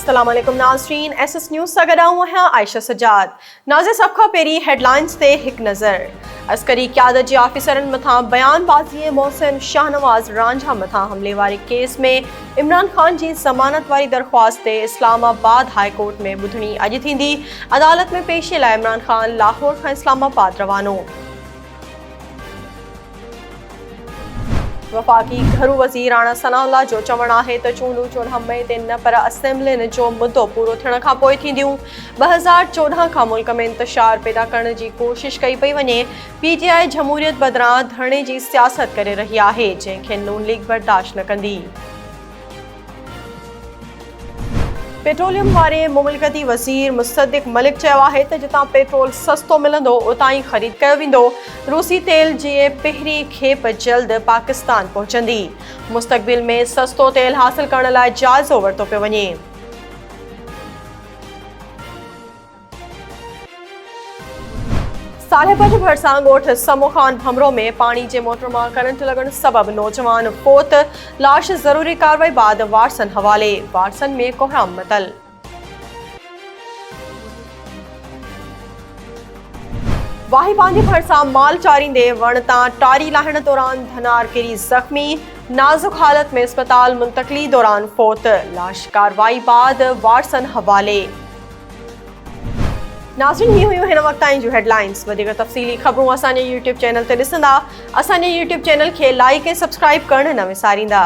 अस्सलामुअलैकुम नाज़रीन, SS news सां गॾु आऊं आहियां आयशा सजाद। नाज़े सभ खां पहिरीं हेडलाइंस ते हिकु नज़र। अस्करी क़यादत जे ऑफिसरनि मथां बयानबाज़ीअ मोहसिन शाहनवाज़ रांझा मथां हमले वारे केस में इमरान ख़ान जी ज़मानत वारी दरख़्वास्त ते इस्लामाबाद हाई कोर्ट में ॿुधणी अॼु थींदी। अदालत में पेशीअ लाइ इमरान ख़ान लाहौर खां इस्लामाबाद रवानो। वफ़ाक़ी घरू वज़ीर राणा सनाउल्लाह जो चवणु आहे त चूंडूं 14 मई ते न पर असेंबलियुनि जो मुद्दो पूरो थियण खां पोइ थींदियूं। 2014 खां मुल्क में इंतशार पैदा करण जी कोशिश कई पई वञे। PTI जमहूरियत बदिरां धरणे जी सियासत करे रही आहे, जंहिंखे नून लीग बर्दाश्त न कंदी। पेट्रोलियम वारे मुमलिकती वज़ीर मुस्तदिक मलिक चयो आहे त जितां पेट्रोल सस्तो मिलंदो उतां ई ख़रीद कयो वेंदो। रूसी तेल जी पहिरीं खेप जल्द पाकिस्तान पहुचंदी। मुस्तक़बिल में सस्तो तेल हासिल करण लाइ जाइज़ो वरितो पियो वञे। सालेबज भरिसां ॻोठ समो ख़ान भमरो में पाणी जे मोटर मां करंट लॻण सबबि नौजवान फोत। लाश ज़रूरी कार्रवाई बाद वारसन हवाले। वारसन में कोहराम मतल। वाही बांदी भरिसां माल चारींदे वण तां टारी लाहिण दौरान धनार किरी ज़ख़्मी। नाज़ुक हालत में अस्पताल मुंतक़ली दौरान फोत। लाश कार्रवाई बाद वारसन हवाले। नाज़रीन, ही हुयूं हिन वक़्त जूं हेडलाइंस। वधीक तफ़सीली ख़बरूं असांजे YouTube चैनल ते ॾिसंदा। असांजे YouTube चैनल खे लाइक ऐं सब्सक्राइब करणु न विसारींदा।